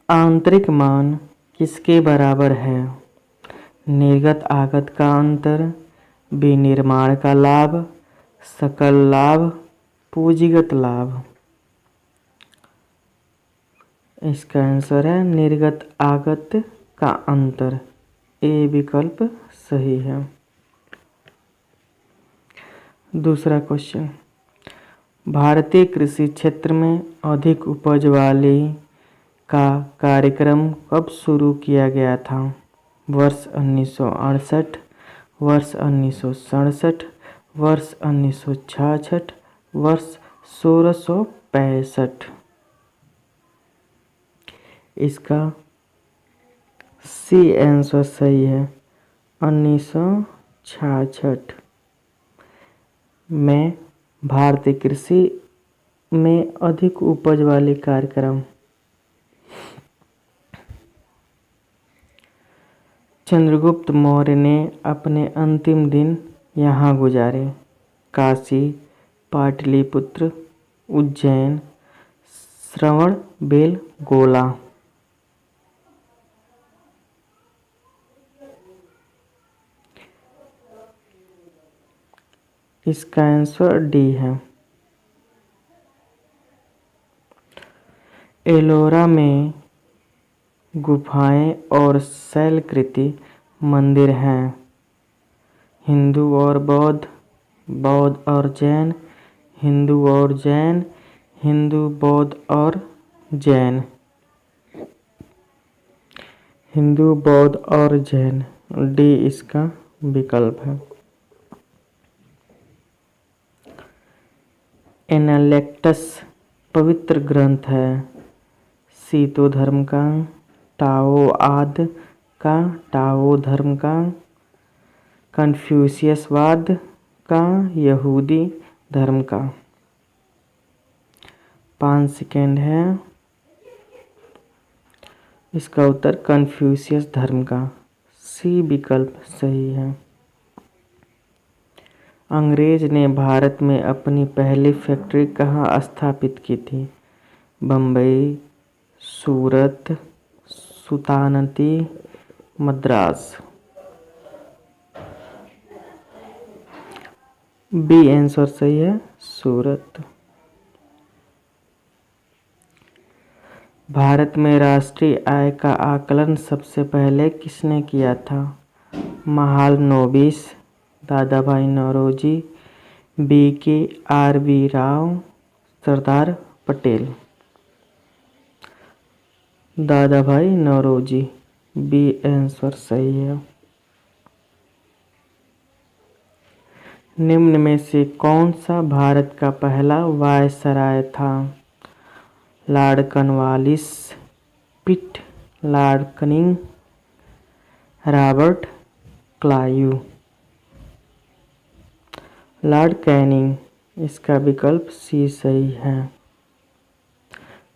आंतरिक मान किसके बराबर है? निर्गत आगत का अंतर, विनिर्माण का लाभ, सकल लाभ, पूंजीगत लाभ। इसका आंसर है निर्गत आगत का अंतर। ए विकल्प सही है। दूसरा क्वेश्चन, भारतीय कृषि क्षेत्र में अधिक उपज वाली का कार्यक्रम कब शुरू किया गया था? वर्ष 1968, वर्ष 1967, वर्ष 1966, वर्ष 1665। इसका सी आंसर सही है, 1966 में भारतीय कृषि में अधिक उपज वाले कार्यक्रम। चंद्रगुप्त मौर्य ने अपने अंतिम दिन यहाँ गुजारे। काशी, पाटलिपुत्र, उज्जैन, श्रवणबेलगोला। इसका आंसर डी है। एलोरा में गुफाएं और शैलकृति मंदिर हैं। हिंदू और बौद्ध, बौद्ध और जैन, हिंदू और जैन, हिंदू बौद्ध और जैन। हिंदू बौद्ध और जैन, डी इसका विकल्प है। एनालेक्टस पवित्र ग्रंथ है। शीतो धर्म का, टाओ आदि का, टाओ धर्म का, कन्फ्यूशियसवाद का, यहूदी धर्म का। 5 सेकेंड है। इसका उत्तर कन्फ्यूशियस धर्म का, सी विकल्प सही है। अंग्रेज ने भारत में अपनी पहली फैक्ट्री कहाँ स्थापित की थी? बम्बई, सूरत, सुल्तानती, मद्रास। बी आंसर सही है, सूरत। भारत में राष्ट्रीय आय का आकलन सबसे पहले किसने किया था? Mahalanobis, Dadabhai Naoroji, BKRB Rao, Sardar Patel. Dadabhai Naoroji, B answer सही है। निम्न में से कौन सा भारत का पहला वायसराय था? Lord Cornwallis, Pitt, lord Canning, Robert Clive. Lord Canning, इसका विकल्प सी सही है।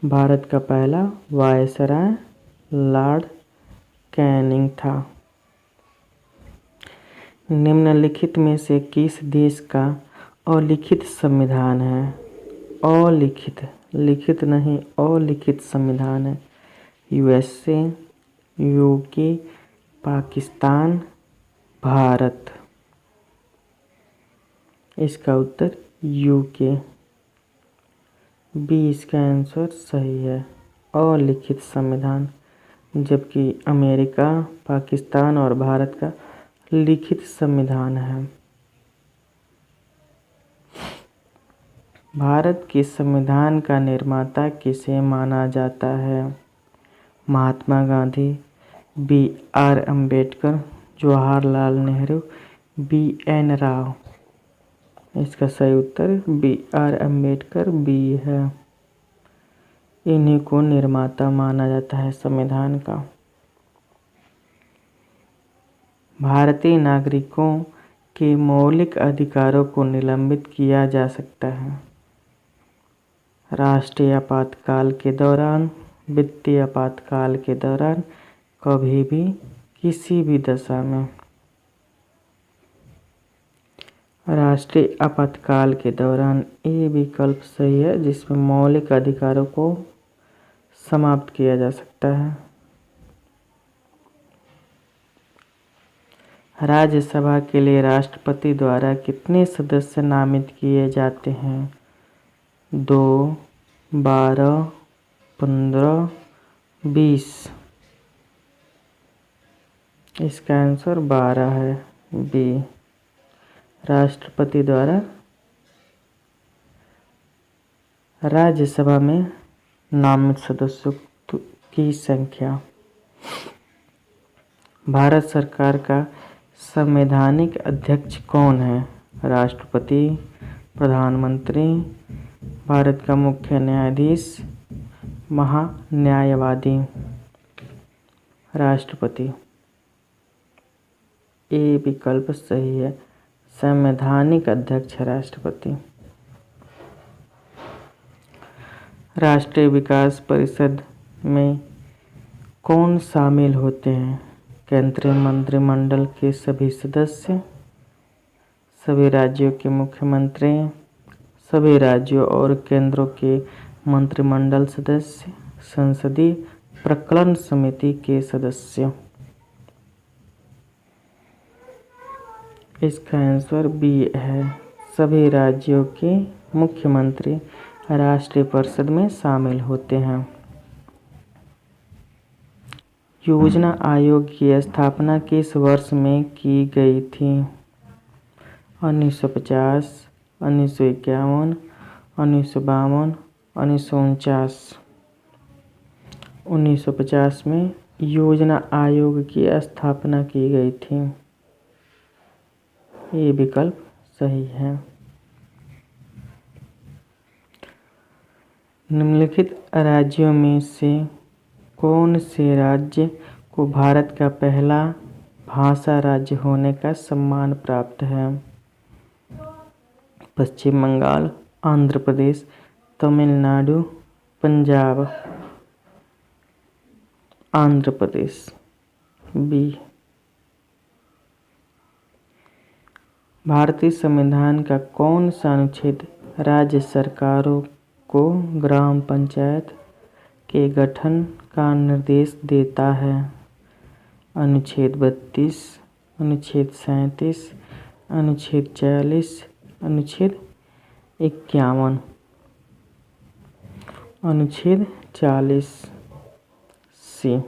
भारत का पहला वायसराय लॉर्ड कैनिंग था। निम्नलिखित में से किस देश का अलिखित संविधान है? अलिखित, लिखित नहीं, अलिखित संविधान है। USA, UK, Pakistan, Bharat. इसका उत्तर UK, बी इसका आंसर सही है, अलिखित संविधान। जबकि अमेरिका, पाकिस्तान और भारत का लिखित संविधान है। भारत के संविधान का निर्माता किसे माना जाता है? Mahatma Gandhi, BR Ambedkar, Jawaharlal Nehru, BN Rao. इसका सही उत्तर BR अम्बेडकर, बी है। इन्हीं को निर्माता माना जाता है संविधान का। भारतीय नागरिकों के मौलिक अधिकारों को निलंबित किया जा सकता है। राष्ट्रीय आपातकाल के दौरान, वित्तीय आपातकाल के दौरान, कभी भी, किसी भी दशा में। राष्ट्रीय आपातकाल के दौरान, ए विकल्प सही है, जिसमें मौलिक अधिकारों को समाप्त किया जा सकता है। राज्यसभा के लिए राष्ट्रपति द्वारा कितने सदस्य नामित किए जाते हैं? 2, 12, 15, 20। इसका आंसर 12 है, बी। राष्ट्रपति द्वारा राज्यसभा में नामित सदस्यों की संख्या। भारत सरकार का संवैधानिक अध्यक्ष कौन है? राष्ट्रपति, प्रधानमंत्री, भारत का मुख्य न्यायाधीश, महान्यायवादी। राष्ट्रपति, ए विकल्प सही है। संवैधानिक अध्यक्ष राष्ट्रपति। राष्ट्रीय विकास परिषद में कौन शामिल होते हैं? केंद्रीय मंत्रिमंडल के सभी सदस्य, सभी राज्यों के मुख्यमंत्री, सभी राज्यों और केंद्रों के मंत्रिमंडल सदस्य, संसदीय प्रकलन समिति के सदस्य। इसका आंसर बी है। सभी राज्यों के मुख्यमंत्री राष्ट्रीय परिषद में शामिल होते हैं। योजना आयोग की स्थापना किस वर्ष में की गई थी? 1950, 1951, 1952, 1949। 1950 में योजना आयोग की स्थापना की गई थी। ये विकल्प सही है। निम्नलिखित राज्यों में से कौन से राज्य को भारत का पहला भाषा राज्य होने का सम्मान प्राप्त है? पश्चिम बंगाल, आंध्र प्रदेश, तमिलनाडु, पंजाब। आंध्र प्रदेश, बी। भारतीय संविधान का कौन सा अनुच्छेद राज्य सरकारों को ग्राम पंचायत के गठन का निर्देश देता है? अनुच्छेद 32, अनुच्छेद 37, अनुच्छेद 40, अनुच्छेद 51। अनुच्छेद 40 सी।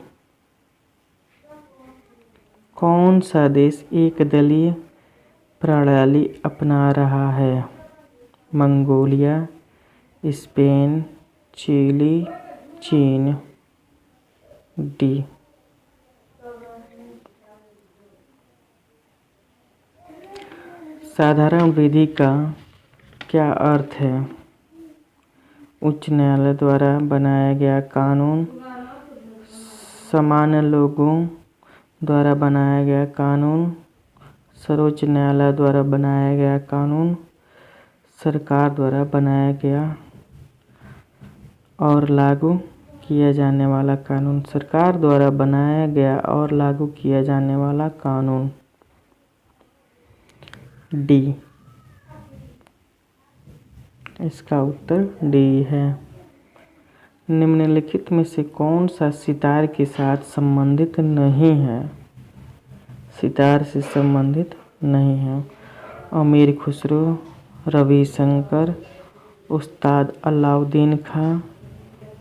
कौन सा देश एक दलीय प्रणाली अपना रहा है? मंगोलिया, स्पेन, चिली, चीन। डी। साधारण विधि का क्या अर्थ है? उच्च न्यायालय द्वारा बनाया गया कानून, सामान्य लोगों द्वारा बनाया गया कानून, सर्वोच्च न्यायालय द्वारा बनाया गया कानून, सरकार द्वारा बनाया गया और लागू किया जाने वाला कानून। सरकार द्वारा बनाया गया और लागू किया जाने वाला कानून। डी। इसका उत्तर डी है। निम्नलिखित में से कौन सा सितार के साथ संबंधित नहीं है? सितार से संबंधित नहीं है। अमीर खुसरो, रविशंकर, उस्ताद अलाउद्दीन खां,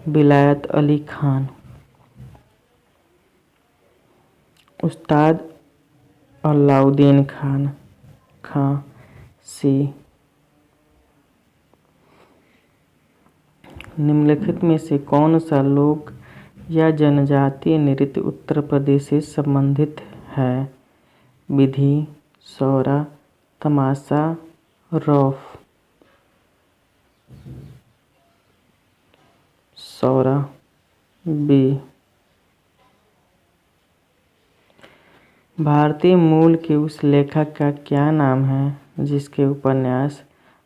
विलायत अली खान। उस्ताद अलाउद्दीन खान, सी। निम्नलिखित में से कौन सा लोक या जनजातीय नृत्य उत्तर प्रदेश से संबंधित है? विधि, सौरा, तमाशा, रौफ। सौरा, बी। भारतीय मूल के उस लेखक का क्या नाम है जिसके उपन्यास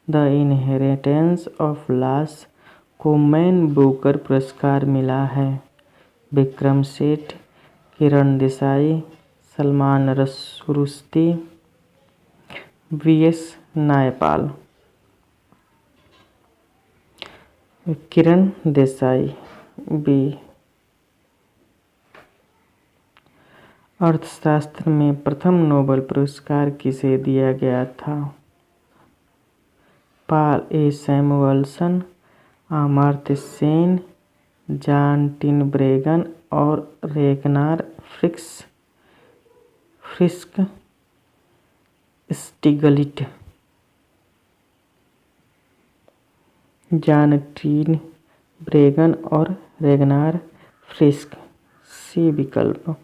द इनहेरिटेंस ऑफ लॉस को मैन बुकर पुरस्कार मिला है? विक्रम सेठ, किरण देसाई, सलमान रुश्दी, वी.एस. नायपाल। किरण देसाई, बी। अर्थशास्त्र में प्रथम नोबेल पुरस्कार किसे दिया गया था? पॉल ए सैमुअल्सन, अमर्त्य सेन, जॉन टिनब्रेगन और रेगनार फ्रिस्क स्टिगलिट। जॉन टिनब्रेगन और रेगनार फ्रिस्क। सी विकल्प।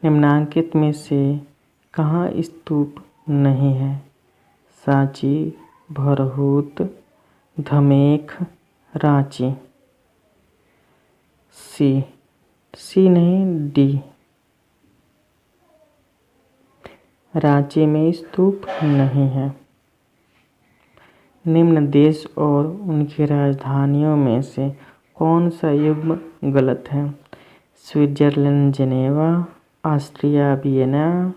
निम्नांकित में से कहाँ स्तूप नहीं है? सांची, भरहूत, धमेख, रांची। सी नहीं, डी। रांची में स्तूप नहीं है। निम्न देश और उनकी राजधानियों में से कौन सा युग्म गलत है? Switzerland Geneva, Austria Vienna,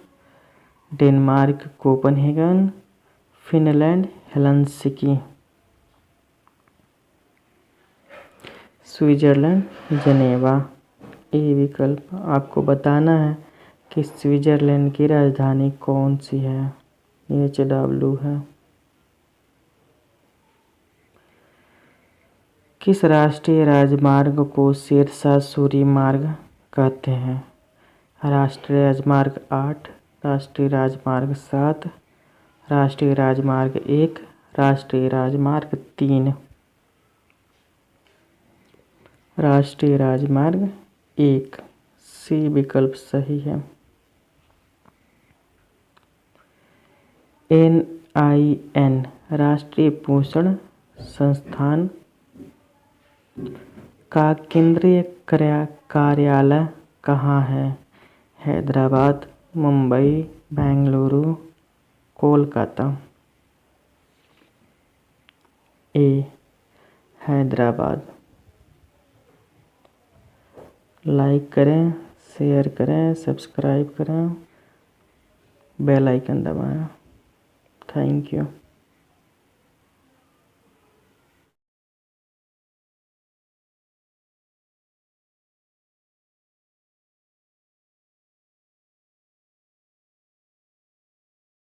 Denmark Copenhagen, Finland Helsinki. Switzerland Geneva. A विकल्प। आपको बताना है कि स्विट्जरलैंड की राजधानी कौन सी है। HW है। किस राष्ट्रीय राजमार्ग को शेरशाह सूरी मार्ग कहते हैं? राष्ट्रीय राजमार्ग 8, राष्ट्रीय राजमार्ग 7, राष्ट्रीय राजमार्ग 1, राष्ट्रीय राजमार्ग 3। राष्ट्रीय राजमार्ग 1। सी विकल्प सही है। NIN राष्ट्रीय पोषण संस्थान का केंद्रीय कार्यालय कहाँ है? हैदराबाद, मुंबई, बेंगलुरु, कोलकाता। ए हैदराबाद। लाइक करें, शेयर करें, सब्सक्राइब करें, बेल आइकन दबाएं। Thank you.